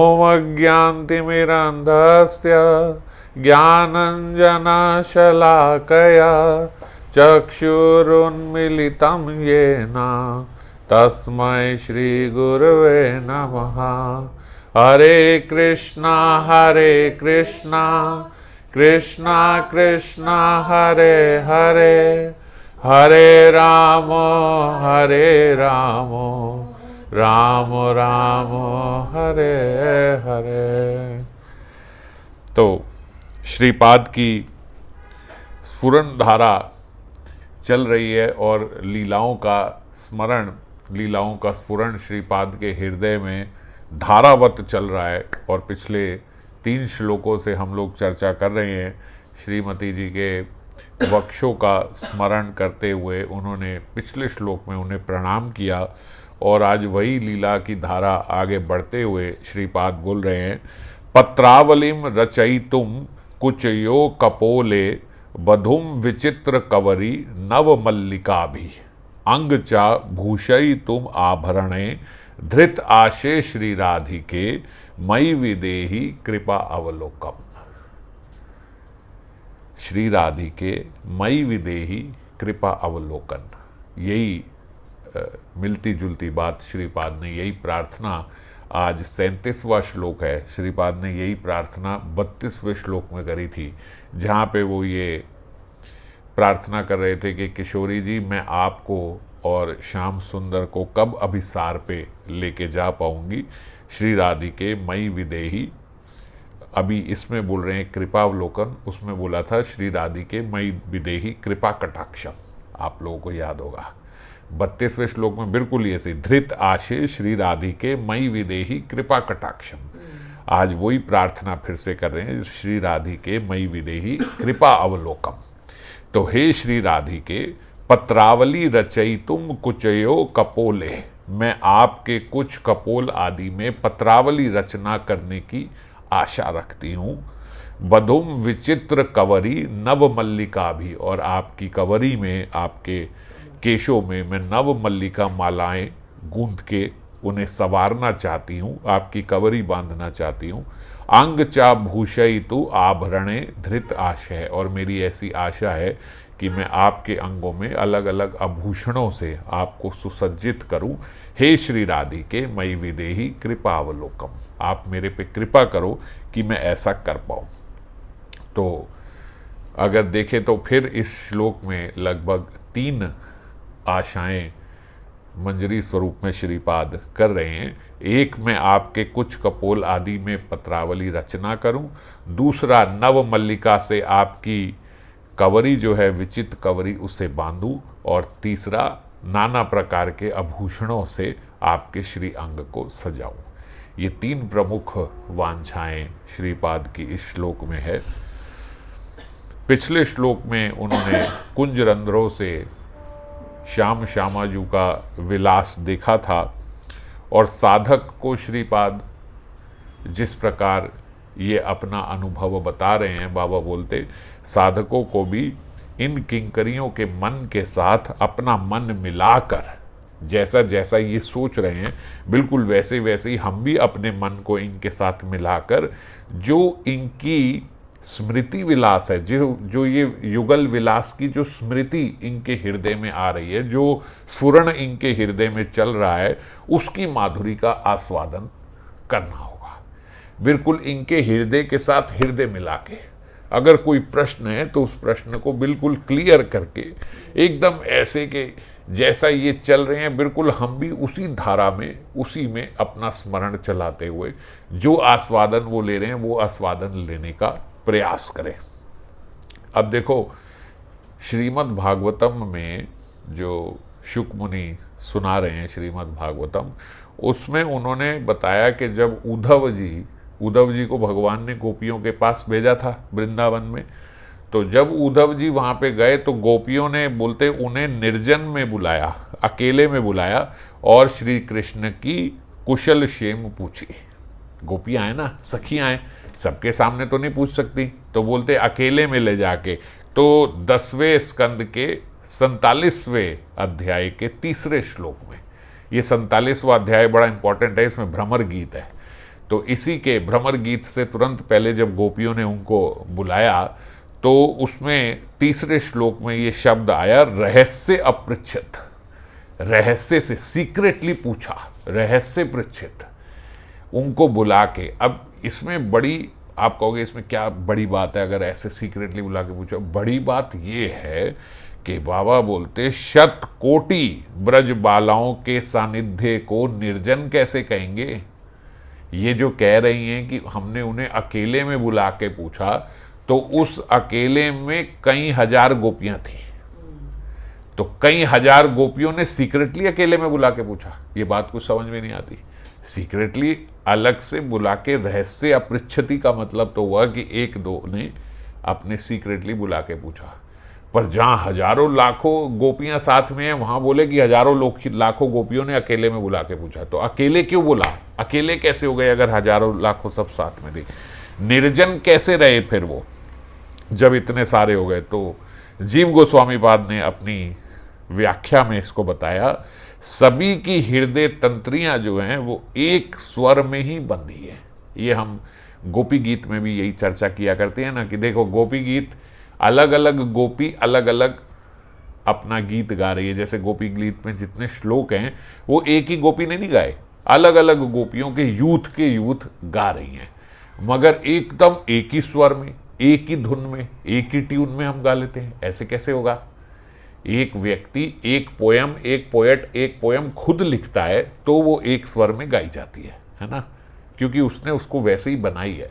ओमज्ञानतिमिरन्धस्य ज्ञानञ्जनशलाकया चक्षुरुन्मीलितं येन तस्मै श्रीगुरवे नमः। हरे कृष्णा कृष्णा कृष्णा हरे हरे, हरे राम राम राम हरे हरे। तो श्रीपाद की स्फुरन धारा चल रही है और लीलाओं का स्मरण, लीलाओं का स्फुरन श्रीपाद के हृदय में धारावत चल रहा है। और पिछले 3 श्लोकों से हम लोग चर्चा कर रहे हैं श्रीमती जी के वक्षों का स्मरण करते हुए। उन्होंने पिछले श्लोक में उन्हें प्रणाम किया और आज वही लीला की धारा आगे बढ़ते हुए श्रीपाद बोल रहे हैं। पत्रावलिम रचयितुम कुचयो कपोले बधुम विचित्र कवरी नव मल्लिका भी अंग चा भूषयितुम आभरणे धृत आशे श्री राधिके मयि विदेहि कृपा अवलोकम। श्री राधिके मयि विदेहि कृपा अवलोकन, यही मिलती जुलती बात श्रीपाद ने, यही प्रार्थना आज 37वां श्लोक है। श्रीपाद ने यही प्रार्थना 32वें श्लोक में करी थी, जहाँ पे वो ये प्रार्थना कर रहे थे कि किशोरी जी, मैं आपको और श्याम सुंदर को कब अभिसार पे लेके जा पाऊंगी। श्री राधिके मयि विदेहि, अभी इसमें बोल रहे हैं कृपावलोकन, उसमें बोला था श्री राधिके मयि विदेहि कृपा कटाक्षम। आप लोगों को याद होगा 32वें श्लोक में बिल्कुल ये से धृत आशे श्री राधिके मयि विदेहि कृपा कटाक्षम। आज वही प्रार्थना फिर से कर रहे हैं, श्री राधिके मयि विदेहि कृपा अवलोकम। तो हे श्री राधिके पत्रावली रचयितुम कुचयो कपोले, मैं आपके कुछ कपोल आदि में पत्रावली रचना करने की आशा रखती हूँ। बधुम विचित्र कवरी नव मल्लिका भी, और आपकी कवरी में, आपके केशों में मैं नव मल्लिका मालाएं गूंथ के उन्हें संवारना चाहती हूँ, आपकी कवरी बांधना चाहती हूँ। अंग चा भूषयितु आभरणे धृत आशय, और मेरी ऐसी आशा है कि मैं आपके अंगों में अलग अलग आभूषणों से आपको सुसज्जित करूं। हे श्री राधिके मयि विदेहि कृपा अवलोकम, आप मेरे पे कृपा करो कि मैं ऐसा कर पाऊं। तो अगर देखें तो फिर इस श्लोक में लगभग 3 आशाएं मंजरी स्वरूप में श्रीपाद कर रहे हैं। एक, मैं आपके कुछ कपोल आदि में पत्रावली रचना करूं। दूसरा, नव मल्लिका से आपकी कवरी जो है विचित्र कवरी, उसे बांधूं। और तीसरा, नाना प्रकार के आभूषणों से आपके श्री अंग को सजाऊं। ये 3 प्रमुख वांछाएं श्रीपाद की इस श्लोक में है। पिछले श्लोक में उन्होंने कुंज रंध्रों से श्याम श्यामाजू का विलास देखा था, और साधक को श्रीपाद जिस प्रकार ये अपना अनुभव बता रहे हैं, बाबा बोलते साधकों को भी इन किंकरियों के मन के साथ अपना मन मिलाकर, जैसा जैसा ये सोच रहे हैं बिल्कुल वैसे वैसे ही हम भी अपने मन को इनके साथ मिलाकर, जो इनकी स्मृति विलास है, जो ये युगल विलास की जो स्मृति इनके हृदय में आ रही है, जो स्फुरण इनके हृदय में चल रहा है, उसकी माधुरी का आस्वादन करना होगा। बिल्कुल इनके हृदय के साथ हृदय मिला के, अगर कोई प्रश्न है तो उस प्रश्न को बिल्कुल क्लियर करके, एकदम ऐसे कि जैसा ये चल रहे हैं बिल्कुल हम भी उसी धारा में, उसी में अपना स्मरण चलाते हुए जो आस्वादन वो ले रहे हैं वो आस्वादन लेने का प्रयास करें। अब देखो श्रीमद् भागवतम में जो शुक मुनि सुना रहे हैं श्रीमद् भागवतम, उसमें उन्होंने बताया कि जब उद्धव जी को भगवान ने गोपियों के पास भेजा था वृंदावन में, तो जब उद्धव जी वहाँ पे गए तो गोपियों ने बोलते उन्हें निर्जन में बुलाया, अकेले में बुलाया और श्री कृष्ण की कुशल क्षेम पूछी। गोपियाँ हैं ना, सखियाँ हैं, सबके सामने तो नहीं पूछ सकती, तो बोलते अकेले में ले जाके। तो 10वें स्कंद के 47वें अध्याय के 3रे श्लोक में, ये 47वां अध्याय बड़ा इंपॉर्टेंट है, इसमें भ्रमर गीत है। तो इसी के भ्रमर गीत से तुरंत पहले जब गोपियों ने उनको बुलाया तो उसमें तीसरे श्लोक में ये शब्द आया, रहस्य अपृच्छित। रहस्य से, सीक्रेटली पूछा, रहस्य पृच्छित, उनको बुला के। अब इसमें बड़ी, आप कहोगे इसमें क्या बड़ी बात है अगर ऐसे सीक्रेटली बुला के पूछा? बड़ी बात ये है कि बाबा बोलते, शत कोटि ब्रज बालाओं के सानिध्य को निर्जन कैसे कहेंगे? ये जो कह रही हैं कि हमने उन्हें अकेले में बुला के पूछा, तो उस अकेले में कई हजार गोपियां थी, तो कई हजार गोपियों ने सीक्रेटली अकेले में बुला के पूछा। ये बात कुछ समझ में नहीं आती। सीक्रेटली अलग से बुला के रहस्य अपृच्छति का मतलब तो हुआ कि एक दो ने अपने सीक्रेटली बुला के पूछा, पर जहां हजारों लाखों गोपियां साथ में हैं वहां बोले कि हजारों लाखों गोपियों ने अकेले में बुला के पूछा। तो अकेले क्यों बोला? अकेले कैसे हो गए अगर हजारों लाखों सब साथ में थे? निर्जन कैसे रहे फिर वो जब इतने सारे हो गए? तो जीव गोस्वामी पाद ने अपनी व्याख्या में इसको बताया, सभी की हृदय तंत्रियां जो हैं वो एक स्वर में ही बंधी है। ये हम गोपी गीत में भी यही चर्चा किया करते हैं ना, कि देखो गोपी गीत, अलग अलग गोपी अलग अलग अपना गीत गा रही है। जैसे गोपी गीत में जितने श्लोक हैं वो एक ही गोपी ने नहीं गाए, अलग अलग गोपियों के यूथ गा रही हैं, मगर एकदम एक ही स्वर में, एक ही धुन में, एक ही ट्यून में हम गा लेते हैं। ऐसे कैसे होगा? एक व्यक्ति एक पोयम, एक पोएट एक पोयम खुद लिखता है तो वो एक स्वर में गाई जाती है ना, क्योंकि उसने उसको वैसे ही बनाई है।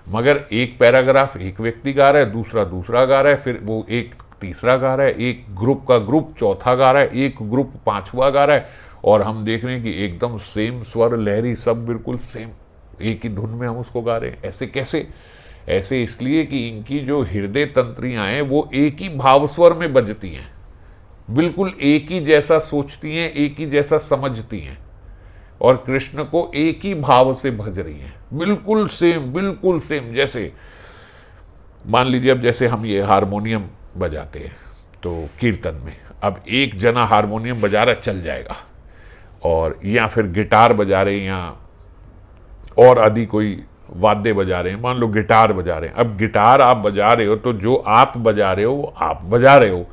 मगर एक पैराग्राफ एक व्यक्ति गा रहा है, दूसरा गा रहा है, फिर वो एक तीसरा गा रहा है, एक ग्रुप का ग्रुप चौथा गा रहा है, एक ग्रुप पांचवा गा रहा है, और हम देख रहे हैं कि एकदम सेम स्वर लहरी, सब बिल्कुल सेम, एक ही धुन में हम उसको गा रहे हैं। ऐसे कैसे? ऐसे इसलिए कि इनकी जो हृदय तंत्रियां हैं वो एक ही भाव स्वर में बजती हैं, बिल्कुल एक ही जैसा सोचती हैं, एक ही जैसा समझती हैं, और कृष्ण को एक ही भाव से भज रही हैं, बिल्कुल सेम। जैसे मान लीजिए, अब जैसे हम ये हारमोनियम बजाते हैं तो कीर्तन में, अब एक जना हारमोनियम बजा रहा चल जाएगा, और या फिर गिटार बजा रहे हैं, या और आदि कोई वाद्य बजा रहे हैं, मान लो गिटार बजा रहे हैं। अब गिटार आप बजा रहे हो तो जो आप बजा रहे हो वो आप बजा रहे हो,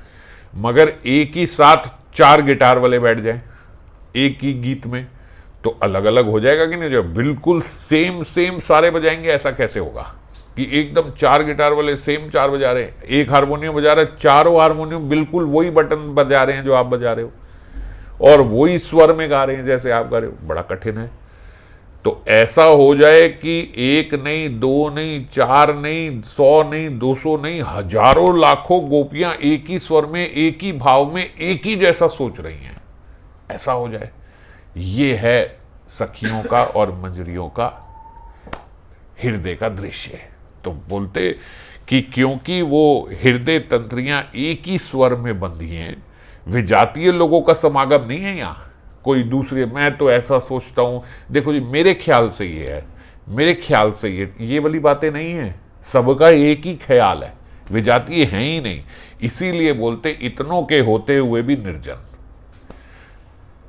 मगर एक ही साथ 4 गिटार वाले बैठ जाएं एक ही गीत में तो अलग अलग हो जाएगा कि नहीं? जो बिल्कुल सेम सारे बजाएंगे, ऐसा कैसे होगा कि एकदम 4 गिटार वाले सेम 4 बजा रहे हैं, एक हारमोनियम बजा रहे हैं, चारों हारमोनियम बिल्कुल वही बटन बजा रहे हैं जो आप बजा रहे हो, और वही स्वर में गा रहे हैं जैसे आप गा रहे हो? बड़ा कठिन है। तो ऐसा हो जाए कि एक नहीं, 2 नहीं, 4 नहीं, 100 नहीं, 200 नहीं, हजारों लाखों गोपियां एक ही स्वर में, एक ही भाव में, एक ही जैसा सोच रही हैं, ऐसा हो जाए। ये है सखियों का और मंजरियों का हृदय का दृश्य। तो बोलते कि क्योंकि वो हृदय तंत्रियां एक ही स्वर में बंधी हैं, विजातीय लोगों का समागम नहीं है यहाँ, कोई दूसरे, मैं तो ऐसा सोचता हूं, देखो जी मेरे ख्याल से ये है, मेरे ख्याल से ये वाली बातें नहीं है। सबका एक ही ख्याल है, विजातीय हैं ही नहीं। इसीलिए बोलते इतनों के होते हुए भी निर्जन,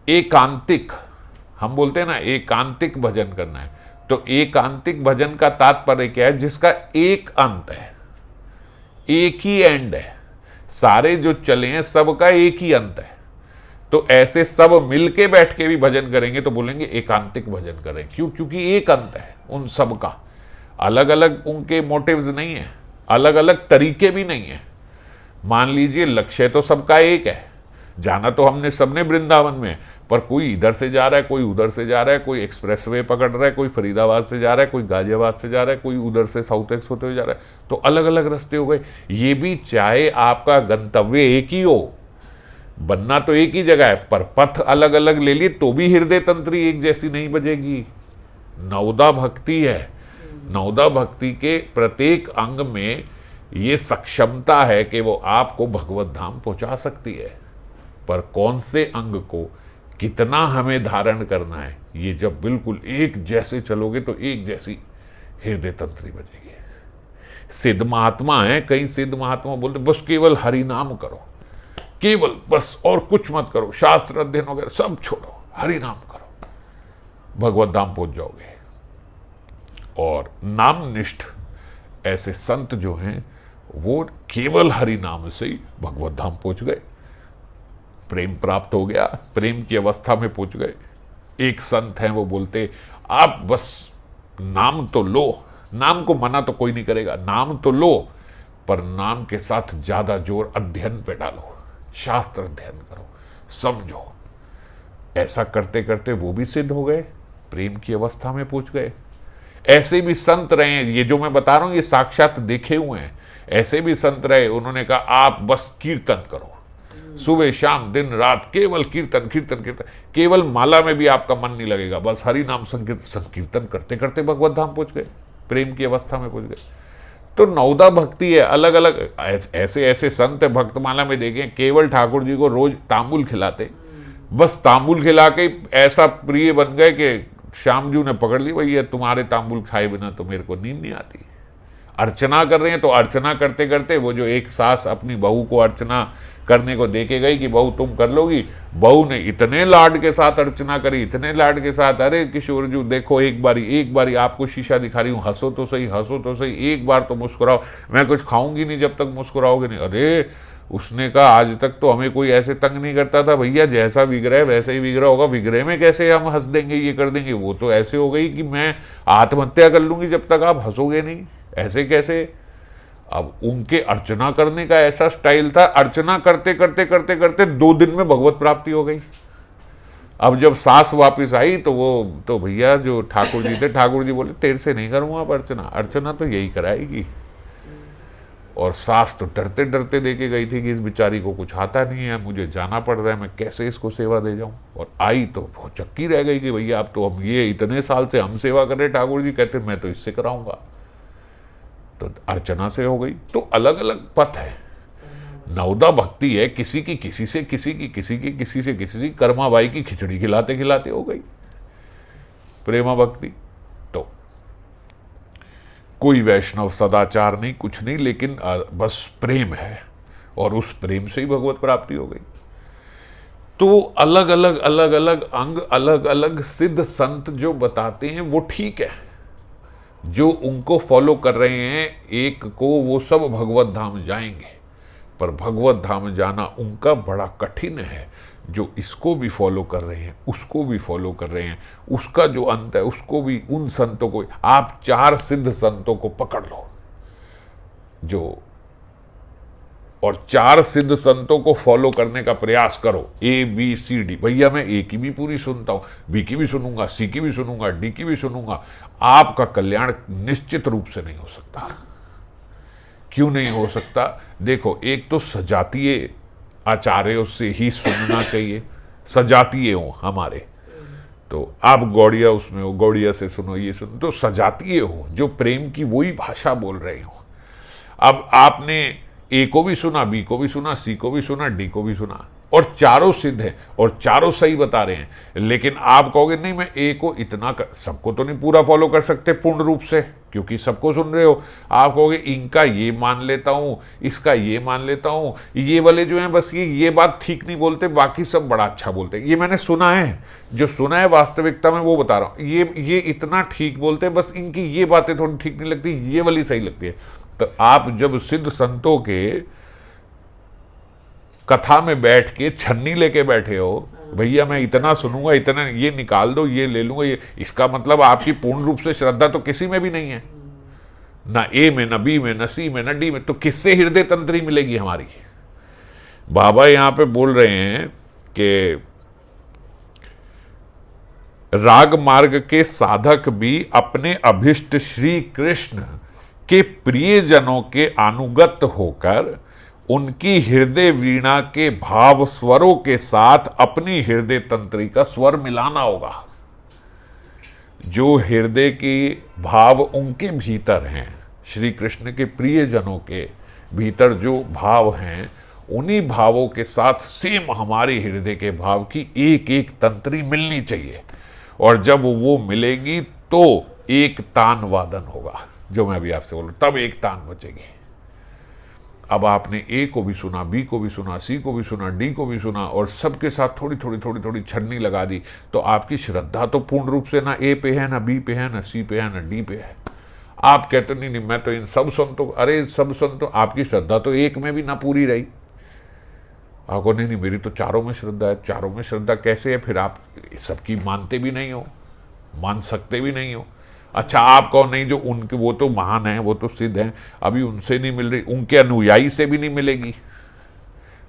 एकांतिक। हम बोलते हैं ना एकांतिक भजन करना है, तो एकांतिक भजन का तात्पर्य क्या है? जिसका एक अंत है, एक ही एंड है, सारे जो चले हैं सबका एक ही अंत है। तो ऐसे सब मिलके बैठ के भी भजन करेंगे तो बोलेंगे एकांतिक भजन करें। क्यों? क्योंकि एक अंत है उन सब का, अलग अलग उनके मोटिव्स नहीं है, अलग अलग तरीके भी नहीं है। मान लीजिए लक्ष्य तो सबका एक है, जाना तो हमने सबने वृंदावन में, पर कोई इधर से जा रहा है, कोई उधर से जा रहा है, कोई एक्सप्रेसवे पकड़ रहा है, कोई फरीदाबाद से जा रहा है, कोई गाजियाबाद से जा रहा है, कोई उधर से साउथ एक्स होते हुए जा रहा है, तो अलग अलग रास्ते हो गए। ये भी चाहे आपका गंतव्य एक ही हो, बनना तो एक ही जगह है, पर पथ अलग अलग ले लिए तो भी हृदय तंत्री एक जैसी नहीं बजेगी। नवदा भक्ति है, नवदा भक्ति के प्रत्येक अंग में ये सक्षमता है कि वो आपको भगवत धाम पहुंचा सकती है, पर कौन से अंग को कितना हमें धारण करना है, ये जब बिल्कुल एक जैसे चलोगे तो एक जैसी हृदय तंत्री बजेगी। सिद्ध महात्मा है, कई सिद्ध महात्मा बोलते बस केवल हरि नाम करो, केवल बस, और कुछ मत करो, शास्त्र अध्ययन वगैरह सब छोड़ो, हरि नाम करो, भगवत धाम पहुंच जाओगे। और नामनिष्ठ ऐसे संत जो हैं वो केवल हरि नाम से ही भगवत धाम पहुंच गए, प्रेम प्राप्त हो गया, प्रेम की अवस्था में पहुंच गए। एक संत हैं वो बोलते आप बस नाम तो लो, नाम को मना तो कोई नहीं करेगा, नाम तो लो, पर नाम के साथ ज्यादा जोर अध्ययन पे डालो, शास्त्र अध्ययन करो, समझो। ऐसा करते करते वो भी सिद्ध हो गए, प्रेम की अवस्था में पहुंच गए। ऐसे भी संत रहे हैं, ये जो मैं बता रहा हूं ये साक्षात देखे हुए हैं। ऐसे भी संत रहे, उन्होंने कहा आप बस कीर्तन करो, सुबह शाम दिन रात केवल कीर्तन कीर्तन कीर्तन, केवल माला में भी आपका मन नहीं लगेगा, बस हरि नाम संकीर्तन करते करते भगवत धाम पहुंच गए, प्रेम की अवस्था में पहुंच गए। तो नवदा भक्ति है, अलग अलग ऐसे ऐसे संत भक्तमाला में देखें, केवल ठाकुर जी को रोज तांबुल खिलाते, बस तांबुल खिला के ऐसा प्रिय बन गए कि श्यामजू ने पकड़ ली, भैया तुम्हारे तांबुल खाए बिना तो मेरे को नींद नहीं आती। अर्चना कर रहे हैं तो अर्चना करते करते वो जो एक सास अपनी बहू को अर्चना करने को देके गई कि बहू तुम कर लोगी, बहू ने इतने लाड के साथ अर्चना करी, इतने लाड के साथ, अरे किशोर जी देखो एक बारी आपको शीशा दिखा रही हूँ, हंसो तो सही, हंसो तो सही, एक बार तो मुस्कुराओ, मैं कुछ खाऊंगी नहीं जब तक मुस्कुराओगे नहीं। अरे उसने कहा आज तक तो हमें कोई ऐसे तंग नहीं करता था भैया, जैसा विग्रह वैसे ही विग्रह होगा, विग्रह में कैसे हम हंस देंगे, ये कर देंगे, वो तो ऐसे हो गई कि मैं आत्महत्या कर लूंगी जब तक आप हंसोगे नहीं, ऐसे कैसे। अब उनके अर्चना करने का ऐसा स्टाइल था, अर्चना करते करते करते करते 2 दिन में भगवत प्राप्ति हो गई। अब जब सास वापस आई तो वो तो भैया जो ठाकुर जी थे, ठाकुर जी बोले तेरे से नहीं करूंगा अब अर्चना, अर्चना तो यही कराएगी। और सास तो डरते डरते लेके गई थी कि इस बेचारी को कुछ आता नहीं है, मुझे जाना पड़ रहा है, मैं कैसे इसको सेवा दे जाऊं। और आई तो बहुत चक्की रह गई कि भैया अब तो हम ये इतने साल से हम सेवा कर रहे, ठाकुर जी कहते मैं तो इससे कराऊंगा, तो अर्चना से हो गई। तो अलग अलग पथ है, नवदा भक्ति है, किसी की किसी से, किसी की किसी की किसी से किसी से, कर्माबाई की खिचड़ी खिलाते खिलाते हो गई प्रेमा भक्ति। तो कोई वैष्णव सदाचार नहीं, कुछ नहीं, लेकिन बस प्रेम है और उस प्रेम से ही भगवत प्राप्ति हो गई। तो अलग अलग अंग, अलग अलग सिद्ध संत जो बताते हैं वो ठीक है, जो उनको फॉलो कर रहे हैं एक को, वो सब भगवत धाम जाएंगे, पर भगवत धाम जाना उनका बड़ा कठिन है। जो इसको भी फॉलो कर रहे हैं, उसको भी फॉलो कर रहे हैं, उसका जो अंत है उसको भी, उन संतों को, आप 4 सिद्ध संतों को पकड़ लो जो, और 4 सिद्ध संतों को फॉलो करने का प्रयास करो, ABCD। भैया मैं A की भी पूरी सुनता हूं, B की भी सुनूंगा, C की भी सुनूंगा, D की भी सुनूंगा, आपका कल्याण निश्चित रूप से नहीं हो सकता। क्यों नहीं हो सकता? देखो, एक तो सजातीय आचार्यों से ही सुनना चाहिए, सजातीय हो हमारे, तो आप गौड़िया उसमें हो, गौड़िया से सुनो, ये सुनो, तो सजातीय हो जो प्रेम की वही भाषा बोल रहे हो। अब आपने A को भी सुना, B को भी सुना, C को भी सुना, D को भी सुना, और चारों सिद्ध हैं और चारों सही बता रहे हैं, लेकिन आप कहोगे नहीं मैं A को इतना सबको तो नहीं पूरा फॉलो कर सकते पूर्ण रूप से, क्योंकि सबको सुन रहे हो। आप कहोगे इनका ये मान लेता हूँ, इसका ये मान लेता हूँ, ये वाले जो हैं बस ये बात ठीक नहीं बोलते, बाकी सब बड़ा अच्छा बोलते हैं। ये मैंने सुना है, जो सुना है वास्तविकता में वो बता रहा हूँ, ये इतना ठीक बोलते हैं, बस इनकी ये बातें थोड़ी ठीक नहीं लगती, ये वाली सही लगती है। तो आप जब सिद्ध संतों के कथा में बैठ के छन्नी लेके बैठे हो, भैया मैं इतना सुनूंगा, इतना, ये निकाल दो, ये ले लूंगा, ये, इसका मतलब आपकी पूर्ण रूप से श्रद्धा तो किसी में भी नहीं है, ना A में, ना B में, ना C में, ना D में, तो किससे हृदय तंत्री मिलेगी हमारी? बाबा यहां पे बोल रहे हैं कि राग मार्ग के साधक भी अपने अभिष्ट श्री कृष्ण के प्रियजनों के अनुगत होकर उनकी हृदय वीणा के भाव स्वरों के साथ अपनी हृदय तंत्री का स्वर मिलाना होगा। जो हृदय के भाव उनके भीतर हैं, श्री कृष्ण के प्रियजनों के भीतर जो भाव हैं, उन्हीं भावों के साथ सेम हमारे हृदय के भाव की एक एक तंत्री मिलनी चाहिए, और जब वो मिलेगी तो एक तान वादन होगा, जो मैं अभी आपसे बोलूं, तब एक तान बचेगी। अब आपने A को भी सुना, B को भी सुना, C को भी सुना, D को भी सुना, और सबके साथ थोड़ी थोड़ी थोड़ी थोड़ी छन्नी लगा दी, तो आपकी श्रद्धा तो पूर्ण रूप से ना A पे है, ना B पे है, ना C पे है, ना D पे है। आप कहते नहीं नहीं मैं तो इन सब संतों, अरे सब संतों, आपकी श्रद्धा तो एक में भी ना पूरी रही। आपको नहीं नहीं मेरी तो चारों में श्रद्धा है। चारों में श्रद्धा कैसे है? फिर आप सबकी मानते भी नहीं हो, मान सकते भी नहीं हो। अच्छा आप कहो नहीं, जो उनके वो तो महान हैं, वो तो सिद्ध हैं, अभी उनसे नहीं मिल रही, उनके अनुयायी से भी नहीं मिलेगी।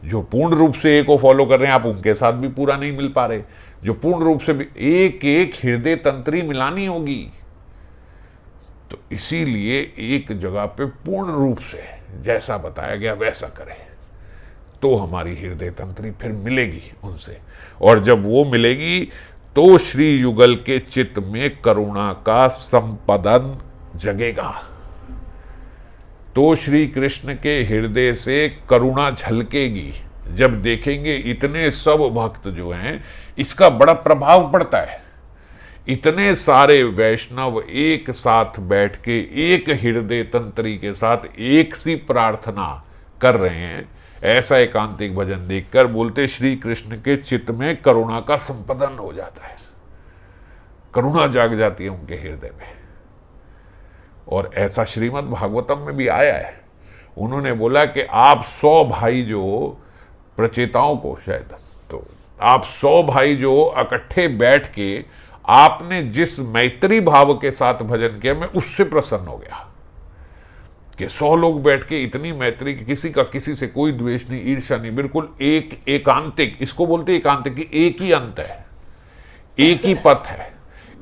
जो पूर्ण रूप से एक को फॉलो कर रहे हैं आप उनके साथ भी पूरा नहीं मिल पा रहे। जो पूर्ण रूप से भी एक एक हृदय तंत्री मिलानी होगी। तो इसीलिए एक जगह पे पूर्ण रूप से जैसा बताया गया वैसा करें तो हमारी हृदय तंत्री फिर मिलेगी उनसे। और जब वो मिलेगी तो श्री युगल के चित्त में करुणा का संपदन जगेगा। तो श्री कृष्ण के हृदय से करुणा झलकेगी। जब देखेंगे इतने सब भक्त जो हैं, इसका बड़ा प्रभाव पड़ता है। इतने सारे वैष्णव एक साथ बैठ के एक हृदय तंत्री के साथ एक सी प्रार्थना कर रहे हैं, ऐसा एकांतिक भजन देखकर बोलते श्री कृष्ण के चित्त में करुणा का संपदन हो जाता है। करुणा जाग जाती है उनके हृदय में। और ऐसा श्रीमद् भागवतम में भी आया है। उन्होंने बोला कि आप 100 भाई जो प्रचेताओं को, शायद तो आप 100 भाई जो इकट्ठे बैठ के आपने जिस मैत्री भाव के साथ भजन किया, मैं उससे प्रसन्न हो गया कि 100 लोग बैठ के इतनी मैत्री की, किसी का किसी से कोई द्वेष नहीं, ईर्ष्या नहीं, बिल्कुल एक एकांतिक, इसको बोलते एकांतिक की एक ही अंत है, एक ही पथ है,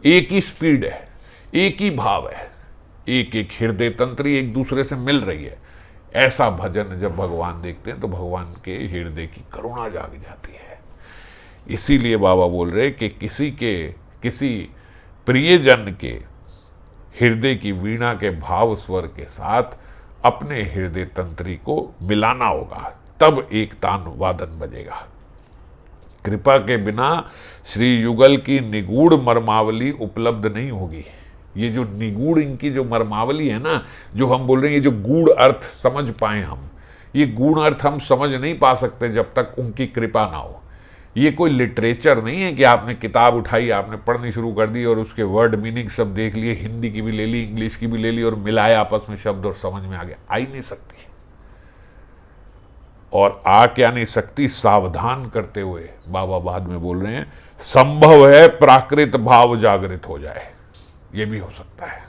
एक ही स्पीड है, एक ही भाव है, एक एक हृदय तंत्री एक दूसरे से मिल रही है। ऐसा भजन जब भगवान देखते हैं तो भगवान के हृदय की करुणा जाग जाती है। इसीलिए बाबा बोल रहे कि किसी प्रियजन के हृदय की वीणा के भाव स्वर के साथ अपने हृदय तंत्री को मिलाना होगा, तब एक तान वादन बजेगा। कृपा के बिना श्री युगल की निगूढ़ मर्मावली उपलब्ध नहीं होगी। ये जो निगूढ़ इनकी जो मर्मावली है ना, जो हम बोल रहे हैं, ये जो गूढ़ अर्थ समझ पाए हम, ये गूढ़ अर्थ हम समझ नहीं पा सकते जब तक उनकी कृपा ना हो। ये कोई लिटरेचर नहीं है कि आपने किताब उठाई, आपने पढ़नी शुरू कर दी और उसके वर्ड मीनिंग सब देख लिए, हिंदी की भी ले ली, इंग्लिश की भी ले ली और मिलाया आपस में शब्द और समझ में आ गया। आ ही नहीं सकती। और आ क्या नहीं सकती, सावधान करते हुए बाबा बाद में बोल रहे हैं, संभव है प्राकृत भाव जागृत हो जाए, ये भी हो सकता है,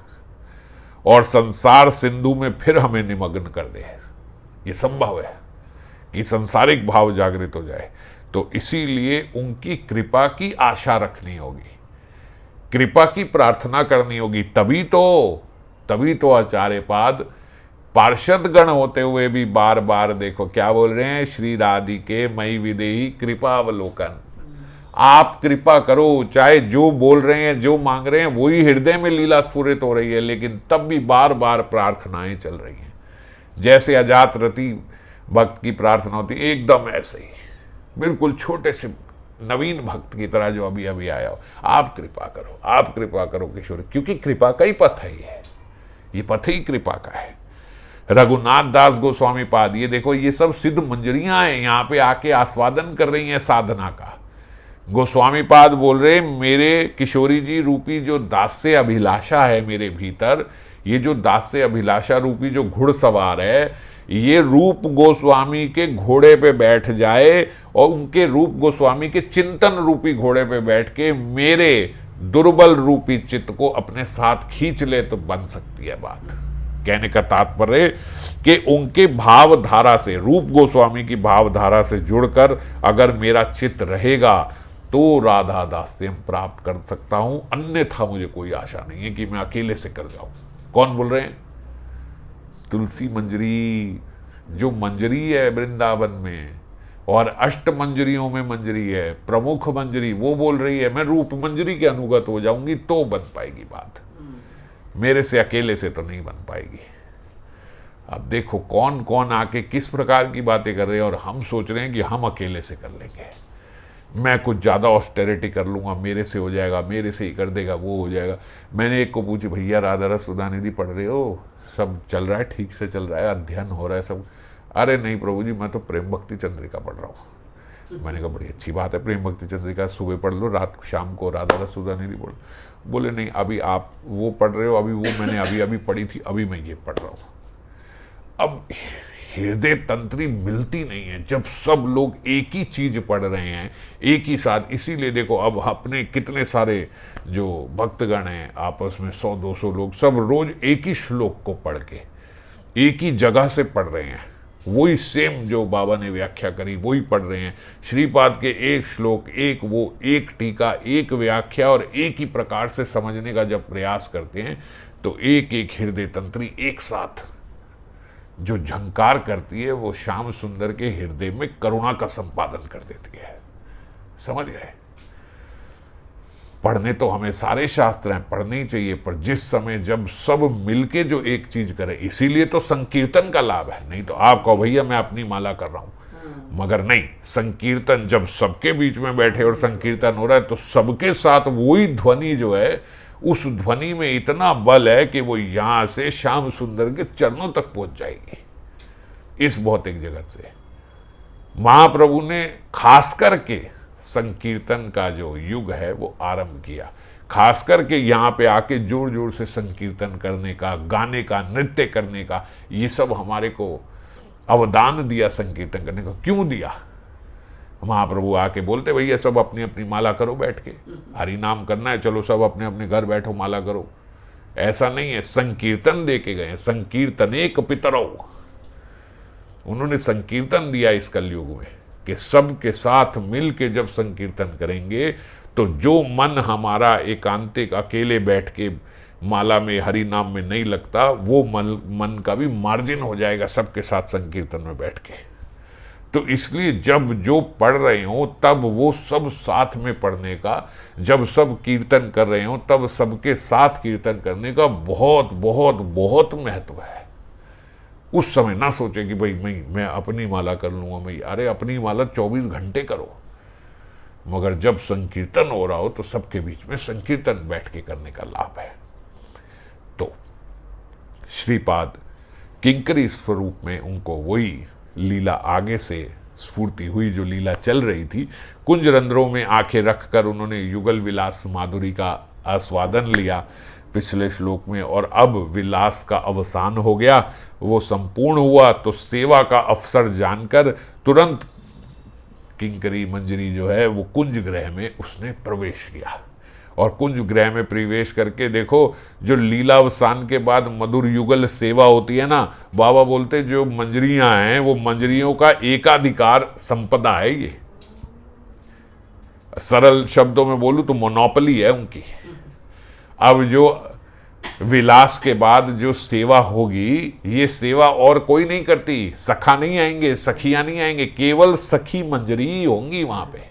और संसार सिंधु में फिर हमें निमग्न कर दे। ये संभव है कि संसारिक भाव जागृत हो जाए। तो इसीलिए उनकी कृपा की आशा रखनी होगी, कृपा की प्रार्थना करनी होगी। तभी तो आचार्य पाद पार्षद गण होते हुए भी बार बार देखो क्या बोल रहे हैं, श्री राधिके मई विदेही कृपा अवलोकन। आप कृपा करो, चाहे जो बोल रहे हैं, जो मांग रहे हैं, वही हृदय में लीला स्फुरित हो रही है, लेकिन तब भी बार बार प्रार्थनाएं चल रही हैं। जैसे अजात रति भक्त की प्रार्थना होती, एकदम ऐसे ही बिल्कुल छोटे से नवीन भक्त की तरह जो अभी अभी आया हो, आप कृपा करो किशोर, क्योंकि कृपा का ही पथ है ये पथ ही कृपा का है। रघुनाथ दास गोस्वामी पाद, ये देखो ये सब सिद्ध मंजरियां हैं, यहाँ पे आके आस्वादन कर रही हैं साधना का। गोस्वामी पाद बोल रहे, मेरे किशोरी जी रूपी जो दास्य अभिलाषा है मेरे भीतर, ये जो दास्य अभिलाषा रूपी जो घुड़सवार है, ये रूप गोस्वामी के घोड़े पे बैठ जाए और उनके रूप गोस्वामी के चिंतन रूपी घोड़े पे बैठ के मेरे दुर्बल रूपी चित्त को अपने साथ खींच ले, तो बन सकती है बात। कहने का तात्पर्य कि उनके भावधारा से, रूप गोस्वामी की भावधारा से जुड़कर अगर मेरा चित्त रहेगा तो राधा दास्य प्राप्त कर सकता हूं, अन्यथा मुझे कोई आशा नहीं है कि मैं अकेले से कर जाऊं। कौन बोल रहे हैं? तुलसी मंजरी, जो मंजरी है वृंदावन में और अष्ट मंजरियों में मंजरी है, प्रमुख मंजरी, वो बोल रही है मैं रूप मंजरी के अनुगत हो जाऊंगी तो बन पाएगी बात, मेरे से अकेले से तो नहीं बन पाएगी। अब देखो कौन कौन आके किस प्रकार की बातें कर रहे हैं और हम सोच रहे हैं कि हम अकेले से कर लेंगे, मैं कुछ ज़्यादा ऑस्टेरिटी कर लूँगा, मेरे से हो जाएगा, मेरे से ही कर देगा, वो हो जाएगा। मैंने एक को पूछी, भैया राधा रस सुधानिधि पढ़ रहे हो, सब चल रहा है, ठीक से चल रहा है, अध्ययन हो रहा है सब? अरे नहीं प्रभु जी, मैं तो प्रेम भक्ति चंद्रिका पढ़ रहा हूँ। मैंने कहा बड़ी अच्छी बात है, प्रेम भक्ति चंद्रिका सुबह पढ़ लो, रात शाम को राधा रस सुधानेरी पढ़ लो। बोले नहीं, अभी आप वो पढ़ रहे हो, अभी वो मैंने अभी अभी पढ़ी थी, अभी मैं ये पढ़ रहा हूँ। अब हृदय तंत्री मिलती नहीं है जब सब लोग एक ही चीज पढ़ रहे हैं एक ही साथ। इसीलिए देखो अब अपने कितने सारे जो भक्तगण हैं आपस में 100-200 लोग सब रोज एक ही श्लोक को पढ़ के एक ही जगह से पढ़ रहे हैं, वही सेम जो बाबा ने व्याख्या करी वही पढ़ रहे हैं। श्रीपाद के एक श्लोक, एक वो, एक टीका, एक व्याख्या और एक ही प्रकार से समझने का जब प्रयास करते हैं तो एक एक हृदय तंत्री एक साथ जो झंकार करती है वो श्याम सुंदर के हृदय में करुणा का संपादन कर देती है। समझ गए? पढ़ने तो हमें सारे शास्त्र हैं, पढ़ने ही चाहिए, पर जिस समय जब सब मिलके जो एक चीज करे, इसीलिए तो संकीर्तन का लाभ है। नहीं तो आप कहो भैया मैं अपनी माला कर रहा हूं, मगर नहीं, संकीर्तन जब सबके बीच में बैठे और संकीर्तन हो रहा है तो सबके साथ वही ध्वनि जो है, उस ध्वनि में इतना बल है कि वो यहां से श्याम सुंदर के चरणों तक पहुंच जाएगी इस भौतिक जगत से। महाप्रभु ने खास करके संकीर्तन का जो युग है वो आरंभ किया, खास करके यहाँ पे आके जोर जोर से संकीर्तन करने का, गाने का, नृत्य करने का, ये सब हमारे को अवदान दिया संकीर्तन करने का। क्यों दिया? महाप्रभु आके बोलते भैया सब अपनी अपनी माला करो, बैठ के हरि नाम करना है, चलो सब अपने अपने घर बैठो माला करो। ऐसा नहीं है, संकीर्तन दे के गए, संकीर्तने पितरौ। उन्होंने संकीर्तन दिया इस कलयुग में कि सबके साथ मिल के जब संकीर्तन करेंगे तो जो मन हमारा एकांतिक अकेले बैठ के माला में हरि नाम में नहीं लगता, वो मन का भी मार्जिन हो जाएगा सबके साथ संकीर्तन में बैठ के। तो इसलिए जब जो पढ़ रहे हो तब वो सब साथ में पढ़ने का, जब सब कीर्तन कर रहे हो तब सबके साथ कीर्तन करने का बहुत बहुत बहुत महत्व है। उस समय ना सोचे कि भाई मैं अपनी माला कर लूंगा, मैं, अरे अपनी माला 24 घंटे करो, मगर जब संकीर्तन हो रहा हो तो सबके बीच में संकीर्तन बैठ के करने का लाभ है। तो श्रीपाद किंकरी स्वरूप में उनको वही लीला आगे से स्फूर्ति हुई जो लीला चल रही थी। कुंज रंध्रों में आंखें रखकर उन्होंने युगल विलास माधुरी का आस्वादन लिया पिछले श्लोक में, और अब विलास का अवसान हो गया, वो संपूर्ण हुआ। तो सेवा का अवसर जानकर तुरंत किंकरी मंजरी जो है वो कुंज ग्रह में उसने प्रवेश किया, और कुंज ग्रह में प्रवेश करके देखो जो लीलावसान के बाद मधुर युगल सेवा होती है ना, बाबा बोलते जो मंजरियां हैं वो मंजरियों का एकाधिकार संपदा है। ये सरल शब्दों में बोलूं तो मोनोपोली है उनकी। अब जो विलास के बाद जो सेवा होगी, ये सेवा और कोई नहीं करती, सखा नहीं आएंगे, सखियां नहीं आएंगे, केवल सखी मंजरी ही होंगी वहां पे।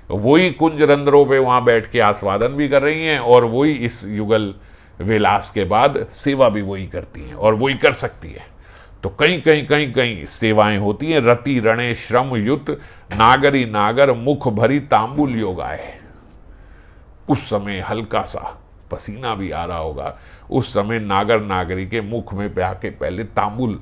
वही कुंज रंध्रों पे वहां बैठ के आस्वादन भी कर रही हैं, और वही इस युगल विलास के बाद सेवा भी वही करती हैं और वही कर सकती है। तो कहीं सेवाएं होती हैं। रति रणे श्रम युत नागरी नागर मुख भरी तांबुल योगाए। उस समय हल्का सा पसीना भी आ रहा होगा, उस समय नागर नागरी के मुख में पे आके पहले तांबुल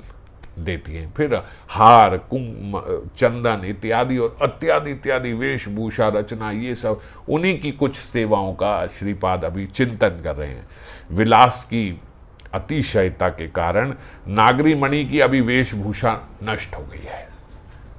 देती हैं, फिर हार, कुंभ, चंदन इत्यादि और इत्यादि वेशभूषा रचना, ये सब उन्हीं की कुछ सेवाओं का श्रीपाद अभी चिंतन कर रहे हैं। विलास की अतिशयता के कारण नागरी मणि की अभी वेशभूषा नष्ट हो गई है,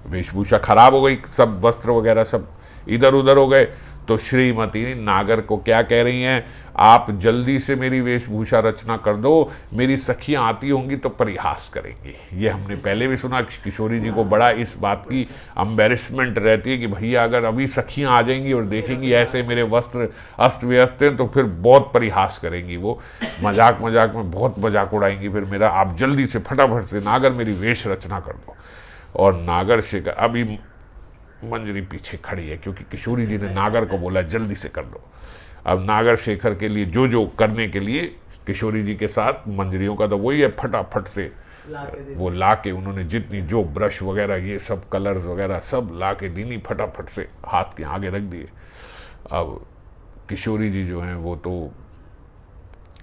वेशभूषा खराब हो गई, सब वस्त्र वगैरह सब इधर उधर हो गए। तो श्रीमती नागर को क्या कह रही हैं, आप जल्दी से मेरी वेशभूषा रचना कर दो, मेरी सखियां आती होंगी तो परिहास करेंगी। ये हमने पहले भी सुना, किशोरी जी को बड़ा इस बात की एम्बेरसमेंट रहती है कि भैया अगर अभी सखियां आ जाएंगी और देखेंगी ऐसे मेरे वस्त्र अस्त व्यस्त हैं तो फिर बहुत परिहास करेंगी, वो मजाक में बहुत मजाक उड़ाएंगी फिर मेरा। आप जल्दी से फटाफट से नागर मेरी वेश रचना कर दो। और नागर शेखर अभी मंजरी पीछे खड़ी है क्योंकि किशोरी जी ने नागर को बोला जल्दी से कर दो। अब नागर शेखर के लिए जो करने के लिए किशोरी जी के साथ मंजरियों का तो वही है, फटाफट से वो ला के उन्होंने जितनी जो ब्रश वगैरह ये सब कलर्स वगैरह सब ला के दीनी, फटाफट से हाथ के आगे रख दिए। अब किशोरी जी जो हैं वो तो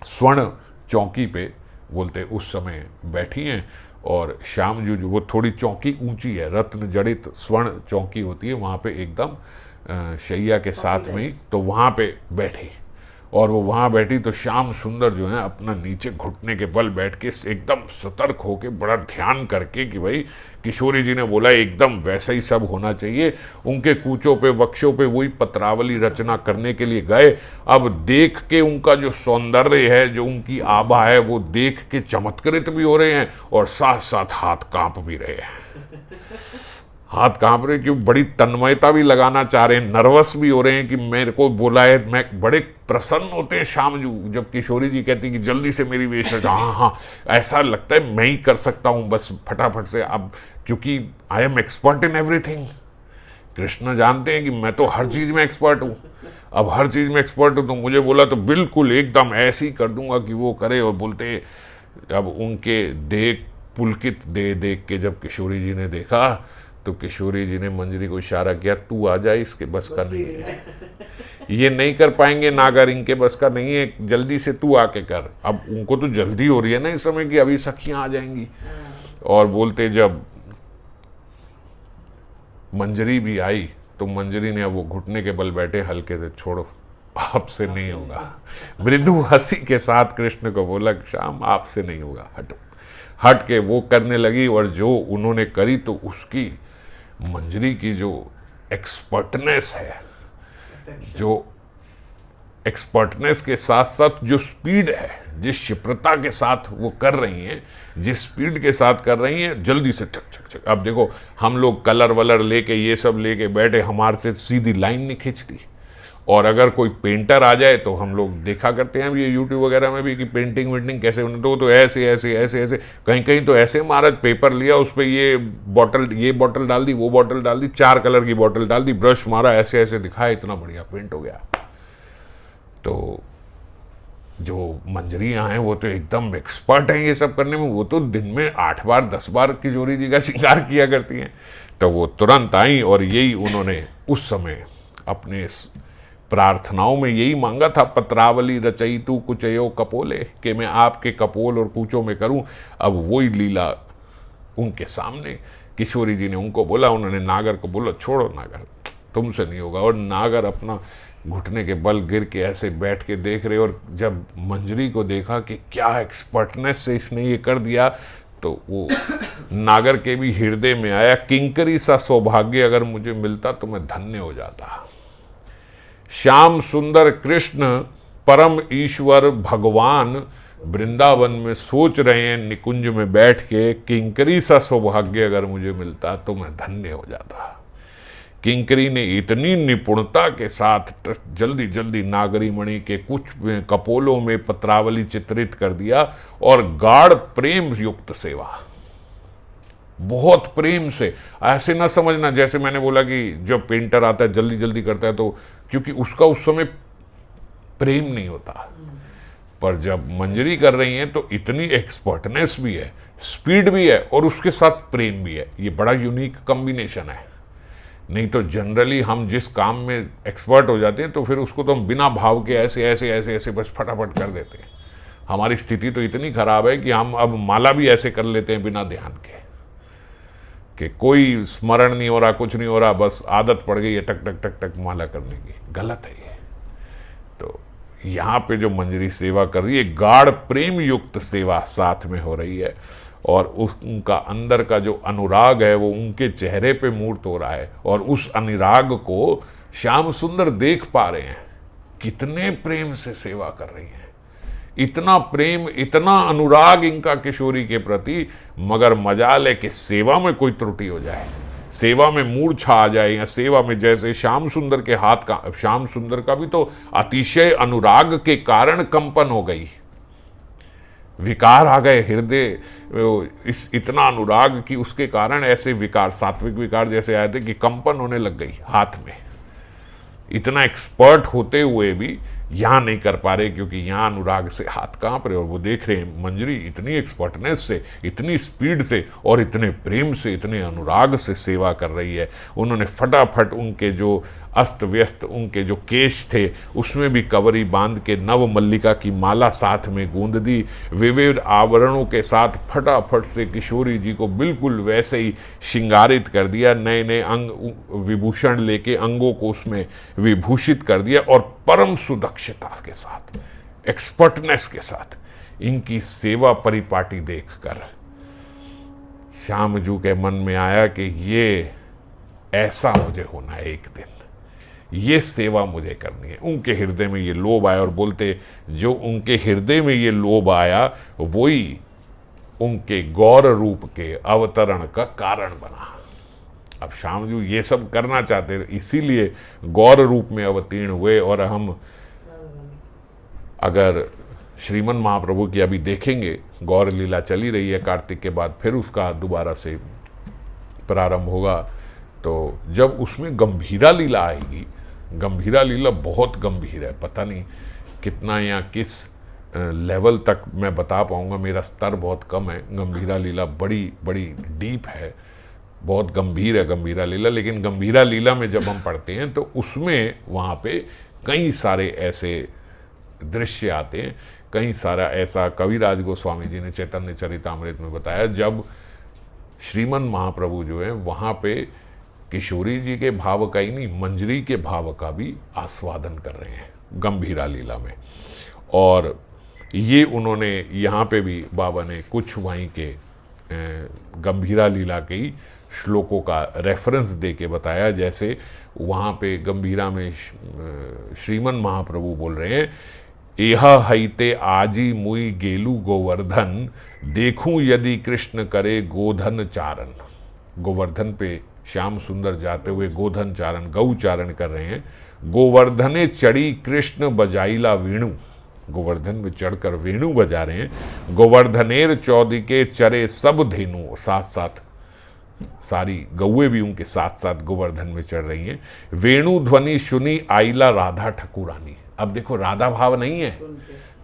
स्वर्ण चौकी पे बोलते उस समय बैठी हैं और श्याम जो वो थोड़ी चौकी ऊंची है, रत्न जड़ित स्वर्ण चौकी होती है, वहाँ पे एकदम शैया के साथ में ही, तो वहाँ पे बैठी। और वो वहाँ बैठी तो श्याम सुंदर जो है अपना नीचे घुटने के बल बैठ के एकदम सतर्क होके बड़ा ध्यान करके कि भाई किशोरी जी ने बोला एकदम वैसा ही सब होना चाहिए, उनके कूचों पे वक्षों पे वही पत्रावली रचना करने के लिए गए। अब देख के उनका जो सौंदर्य है, जो उनकी आभा है, वो देख के चमत्कृत भी हो रहे हैं और साथ साथ हाथ कांप भी रहे हैं। हाथ कांप रहे क्यों, बड़ी तन्मयता भी लगाना चाह रहे हैं, नर्वस भी हो रहे हैं कि मेरे को बोला है। मैं बड़े प्रसन्न होते हैं श्याम जी जब किशोरी जी कहती कि जल्दी से मेरी वेश रचा। हाँ, ऐसा लगता है मैं ही कर सकता हूँ बस फटाफट से। अब क्योंकि I am expert in everything, Krishna जानते हैं कि मैं तो हर चीज में एक्सपर्ट हूँ। अब हर चीज में एक्सपर्ट हूँ तो मुझे बोला तो बिल्कुल एकदम ऐसे ही कर दूंगा कि वो करे। और बोलते अब उनके देख पुलकित देख के जब किशोरी जी ने देखा तो किशोरी जी ने मंजरी को इशारा किया, तू आ जाए, इसके बस का नहीं है, ये नहीं कर पाएंगे नागर, इनके बस का नहीं है, जल्दी से तू आके कर। अब उनको तो जल्दी हो रही है ना इस समय कि अभी सखियां आ जाएंगी। और बोलते जब मंजरी भी आई तो मंजरी ने अब वो घुटने के बल बैठे हल्के से, छोड़ो आपसे नहीं होगा। मृदु हंसी के साथ कृष्ण को बोला, श्याम आपसे नहीं होगा, हटो। हट के वो करने लगी और जो उन्होंने करी तो उसकी मंजरी की जो एक्सपर्टनेस है, जो एक्सपर्टनेस के साथ साथ जो स्पीड है, जिस क्षिप्रता के साथ वो कर रही हैं, जिस स्पीड के साथ कर रही हैं, जल्दी से ठक ठक ठक। अब देखो हम लोग कलर वलर लेके ये सब लेके बैठे, हमारे से सीधी लाइन नहीं खींचती। और अगर कोई पेंटर आ जाए तो हम लोग देखा करते हैं ये यूट्यूब वगैरह में भी कि पेंटिंग वेंटिंग कैसे होने, तो ऐसे ऐसे ऐसे ऐसे कहीं कहीं तो ऐसे महाराज पेपर लिया, उस पर ये बॉटल डाल दी, वो बॉटल डाल दी, 4 कलर की बॉटल डाल दी, ब्रश मारा, ऐसे ऐसे दिखाया, इतना बढ़िया पेंट हो गया। तो जो मंजरियाँ हैं वो तो एकदम एक्सपर्ट हैं ये सब करने में, वो तो दिन में 8 बार 10 बार किशोरी जी का श्रृंगार किया करती हैं। तो वो तुरंत आई और यही उन्होंने उस समय अपने प्रार्थनाओं में यही मांगा था, पत्रावली रचयितु कुचयो कपोले, कि मैं आपके कपोल और कूचों में करूं। अब वही लीला उनके सामने किशोरी जी ने उनको बोला, उन्होंने नागर को बोला, छोड़ो नागर, तुमसे नहीं होगा। और नागर अपना घुटने के बल गिर के ऐसे बैठ के देख रहे। और जब मंजरी को देखा कि क्या एक्सपर्टनेस से इसने ये कर दिया, तो वो नागर के भी हृदय में आया, किंकरी सा सौभाग्य अगर मुझे मिलता तो मैं धन्य हो जाता। श्याम सुंदर कृष्ण परम ईश्वर भगवान वृंदावन में सोच रहे हैं निकुंज में बैठ के, किंकरी सा सौभाग्य अगर मुझे मिलता तो मैं धन्य हो जाता। किंकरी ने इतनी निपुणता के साथ जल्दी जल्दी नागरी मणि के कुछ कपोलों में पत्रावली चित्रित कर दिया और गाढ़ प्रेम युक्त सेवा, बहुत प्रेम से। ऐसे ना समझना जैसे मैंने बोला कि जब पेंटर आता है जल्दी जल्दी करता है, तो क्योंकि उसका उस समय प्रेम नहीं होता। पर जब मंजरी कर रही हैं तो इतनी एक्सपर्टनेस भी है, स्पीड भी है और उसके साथ प्रेम भी है। ये बड़ा यूनिक कॉम्बिनेशन है। नहीं तो जनरली हम जिस काम में एक्सपर्ट हो जाते हैं तो फिर उसको तो हम बिना भाव के ऐसे ऐसे ऐसे ऐसे बस फटाफट कर देते हैं। हमारी स्थिति तो इतनी खराब है कि हम अब माला भी ऐसे कर लेते हैं बिना ध्यान के, कि कोई स्मरण नहीं हो रहा, कुछ नहीं हो रहा, बस आदत पड़ गई है टक टक टक टक माला करने की। गलत है ये। तो यहाँ पे जो मंजरी सेवा कर रही है, गाढ़ प्रेम युक्त सेवा साथ में हो रही है और उनका अंदर का जो अनुराग है वो उनके चेहरे पे मूर्त हो रहा है और उस अनुराग को श्याम सुंदर देख पा रहे हैं। कितने प्रेम से सेवा कर रही हैं, इतना प्रेम, इतना अनुराग इनका किशोरी के प्रति। मगर मजाल है कि सेवा में कोई त्रुटि हो जाए, सेवा में मूर्छा आ जाए, या सेवा में जैसे श्याम सुंदर के हाथ का, श्याम सुंदर का भी तो अतिशय अनुराग के कारण कंपन हो गई, विकार आ गए हृदय, इस इतना अनुराग की उसके कारण ऐसे विकार, सात्विक विकार जैसे आए थे कि कंपन होने लग गई हाथ में। इतना एक्सपर्ट होते हुए भी यहाँ नहीं कर पा रहे क्योंकि यहाँ अनुराग से हाथ कांप रहे। और वो देख रहे हैं मंजरी इतनी एक्सपर्टनेस से, इतनी स्पीड से और इतने प्रेम से, इतने अनुराग से सेवा कर रही है। उन्होंने फटाफट उनके जो अस्त व्यस्त उनके जो केश थे उसमें भी कवरी बांध के नव मल्लिका की माला साथ में गूंद दी। विविध आवरणों के साथ फटाफट से किशोरी जी को बिल्कुल वैसे ही श्रृंगारित कर दिया। नए नए अंग विभूषण लेके अंगों को उसमें विभूषित कर दिया और परम सुदक्षता के साथ, एक्सपर्टनेस के साथ इनकी सेवा परिपाटी देखकर श्यामजू के मन में आया कि ये ऐसा मुझे होना है, एक दिन ये सेवा मुझे करनी है। उनके हृदय में ये लोभ आया और बोलते जो उनके हृदय में ये लोभ आया वही उनके गौर रूप के अवतरण का कारण बना। अब श्यामजू ये सब करना चाहते थे, इसीलिए गौर रूप में अवतीर्ण हुए। और हम अगर श्रीमन महाप्रभु की अभी देखेंगे, गौर लीला चली रही है कार्तिक के बाद, फिर उसका दोबारा से प्रारंभ होगा। तो जब उसमें गंभीरा लीला आएगी, गंभीरा लीला बहुत गंभीर है, पता नहीं कितना या किस लेवल तक मैं बता पाऊंगा, मेरा स्तर बहुत कम है। गंभीरा लीला बड़ी बड़ी डीप है, बहुत गंभीर है गंभीरा लीला। लेकिन गंभीरा लीला में जब हम पढ़ते हैं तो उसमें वहाँ पे कई सारे ऐसे दृश्य आते हैं, कई सारा ऐसा कविराज गोस्वामी जी ने चैतन्य चरितामृत में बताया जब श्रीमन महाप्रभु जो है वहाँ पे किशोरी जी के भाव का ही नहीं, मंजरी के भाव का भी आस्वादन कर रहे हैं गंभीरा लीला में। और ये उन्होंने यहाँ पे भी बाबा ने कुछ वहीं के गंभीरा लीला के ही श्लोकों का रेफरेंस दे के बताया। जैसे वहाँ पे गंभीरा में श्रीमन महाप्रभु बोल रहे हैं, एहा हईते आजी मुई गेलू गोवर्धन, देखूं यदि कृष्ण करे गोधन चारण। गोवर्धन पे श्याम सुंदर जाते हुए गोधन चारण, गौ चारण कर रहे हैं। गोवर्धने चढ़ी कृष्ण बजाइला वेणु, गोवर्धन में चढ़कर वेणु बजा रहे हैं। गोवर्धनेर चौदिके चरे सब धेनु, साथ साथ सारी गौए भी उनके साथ साथ गोवर्धन में चढ़ रही हैं। वेणु ध्वनि सुनी आइला राधा ठकुरानी। अब देखो राधा भाव नहीं है,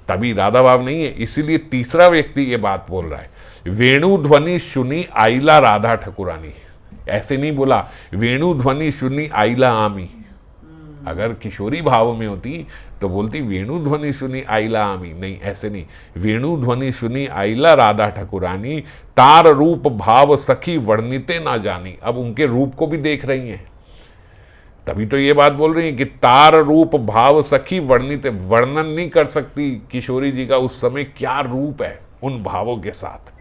तभी राधा भाव नहीं है, इसीलिए तीसरा व्यक्ति ये बात बोल रहा है। वेणु ध्वनि सुनी आइला राधा ठकुरानी, ऐसे नहीं बोला वेणु ध्वनि सुनी आइला आमी। अगर किशोरी भाव में होती तो बोलती वेणु ध्वनि सुनी आइला आमी, नहीं ऐसे नहीं। वेणु ध्वनि सुनी आइला राधा ठकुरानी, तार रूप भाव सखी वर्णिते ना जानी। अब उनके रूप को भी देख रही हैं, तभी तो ये बात बोल रही है कि तार रूप भाव सखी वर्णित, वर्णन नहीं कर सकती किशोरी जी का उस समय क्या रूप है उन भावों के साथ।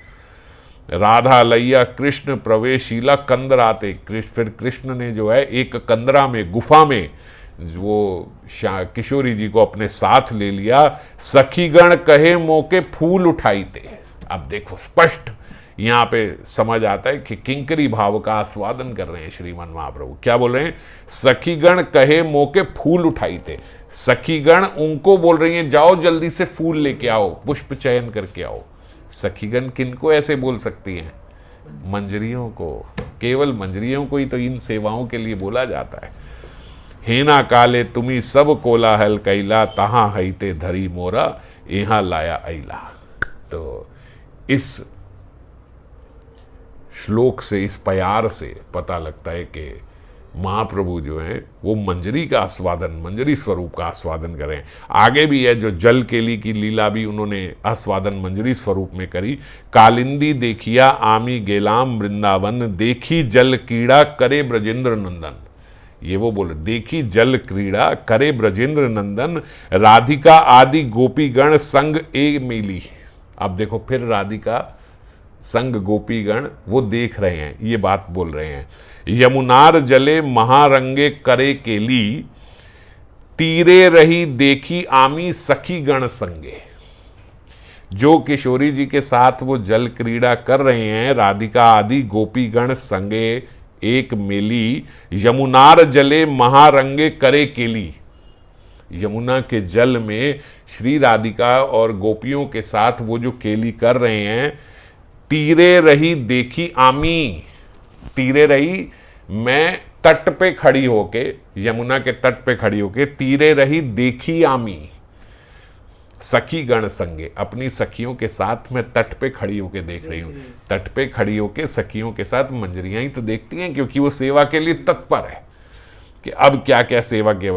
राधा लैया कृष्ण प्रवेशीला कंदराते, फिर कृष्ण ने जो है एक कंदरा में, गुफा में वो किशोरी जी को अपने साथ ले लिया। सखीगण कहे मौके फूल उठाई थे। अब देखो स्पष्ट यहाँ पे समझ आता है कि किंकरी भाव का आस्वादन कर रहे हैं श्रीमन महाप्रभु। क्या बोल रहे हैं? सखीगण कहे मौके फूल उठाई थे। सखीगण उनको बोल रही हैं जाओ जल्दी से फूल लेके आओ, पुष्प चयन करके आओ। सखीगण किनको ऐसे बोल सकती हैं? मंजरियों को, केवल मंजरियों को ही तो इन सेवाओं के लिए बोला जाता है। हेना काले तुम्ही सब कोलाहल कैला, तहाँ हईते धरी मोरा, यहाँ लाया ऐला। तो इस श्लोक से, इस प्यार से पता लगता है कि महाप्रभु जो हैं वो मंजरी का आस्वादन, मंजरी स्वरूप का आस्वादन करें। आगे भी है जो जल केली की लीला भी उन्होंने आस्वादन मंजरी स्वरूप में करी। कालिंदी देखिया आमी गेलाम वृंदावन, देखी जल क्रीड़ा करे ब्रजेंद्र नंदन। ये वो बोले, देखी जल क्रीड़ा करे ब्रजेंद्र नंदन, राधिका आदि गोपीगण संग ए मिली। अब देखो फिर राधिका संग गोपीगण वो देख रहे हैं, ये बात बोल रहे हैं। यमुनार जले महारंगे करे केली, तीरे रही देखी आमी सखी गण संगे। जो किशोरी जी के साथ वो जल क्रीड़ा कर रहे हैं, राधिका आदि गोपीगण संगे एक मेली, यमुनार जले महारंगे करे केली। यमुना के जल में श्री राधिका और गोपियों के साथ वो जो केली कर रहे हैं। तीरे रही देखी आमी, तीरे रही मैं तट पे खड़ी होके, यमुना के तट पे खड़ी होके, तीरे रही देखी आमी सखी गण संगे, अपनी सखियों के साथ मैं तट पे खड़ी होके देख रही हूँ। तट पे खड़ी होके सखियों के साथ मंजरियां ही तो देखती हैं, क्योंकि वो सेवा के लिए तत्पर है कि अब क्या क्या सेवा के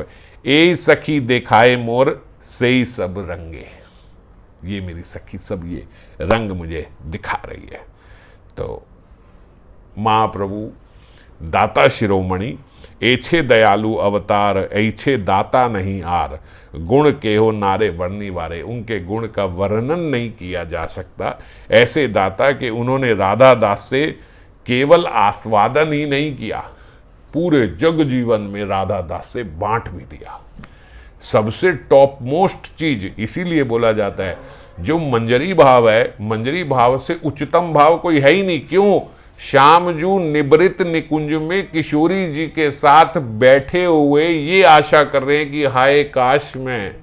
ए सखी दिखाए मोर से ही सब रंगे, ये मेरी सखी सब ये रंग मुझे दिखा रही है। तो महाप्रभु दाता शिरोमणि एछे दयालु अवतार, ऐछे दाता नहीं आर, गुण के हो नारे वर्णी वारे, उनके गुण का वर्णन नहीं किया जा सकता। ऐसे दाता कि उन्होंने राधा दास से केवल आस्वादन ही नहीं किया, पूरे जग जीवन में राधा दास से बांट भी दिया। सबसे टॉप मोस्ट चीज इसीलिए बोला जाता है जो मंजरी भाव है, मंजरी भाव से उच्चतम भाव कोई है ही नहीं। क्यों? श्यामजू निबृत निकुंज में किशोरी जी के साथ बैठे हुए ये आशा कर रहे हैं कि हाय काश मैं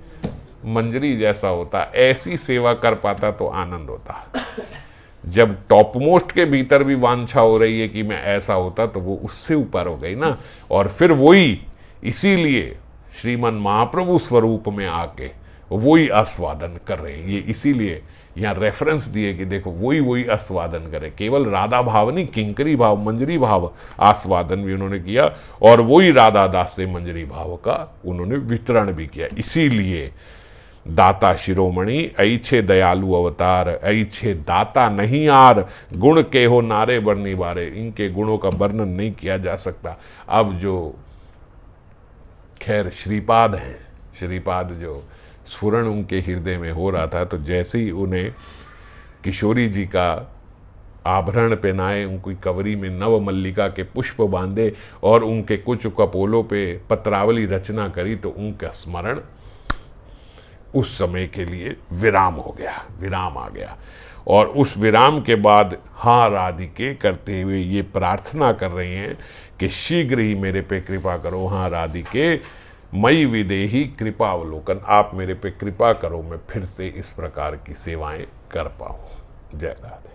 मंजरी जैसा होता, ऐसी सेवा कर पाता तो आनंद होता। जब टॉप मोस्ट के भीतर भी वांछा हो रही है कि मैं ऐसा होता, तो वो उससे ऊपर हो गई ना। और फिर वही, इसीलिए श्रीमन महाप्रभु स्वरूप में आके वही आस्वादन कर रहे हैं। ये इसीलिए यहाँ रेफरेंस दिए कि देखो वही आस्वादन करे, केवल राधा भाव नहीं, किंकरी भाव, मंजरी भाव आस्वादन भी उन्होंने किया, और वही राधा दास से मंजरी भाव का उन्होंने वितरण भी किया। इसीलिए दाता शिरोमणि ऐछे दयालु अवतार, ऐछे दाता नहीं आर, गुण के हो नारे वर्णी बारे, इनके गुणों का वर्णन नहीं किया जा सकता। अब जो खैर श्रीपाद हैं, श्रीपाद जो स्फुरण उनके हृदय में हो रहा था, तो जैसे ही उन्हें किशोरी जी का आभरण पहनाए, उनकी कवरी में नव मल्लिका के पुष्प बांधे और उनके कुछ कपोलों पे पत्रावली रचना करी, तो उनका स्मरण उस समय के लिए विराम हो गया, विराम आ गया। और उस विराम के बाद हाँ राधिके करते हुए ये प्रार्थना कर रहे हैं कि शीघ्र ही मेरे पे कृपा करो, हाँ राधिके मई विदेही कृपा अवलोकन, आप मेरे पे कृपा करो, मैं फिर से इस प्रकार की सेवाएं कर पाऊँ। जय राधे।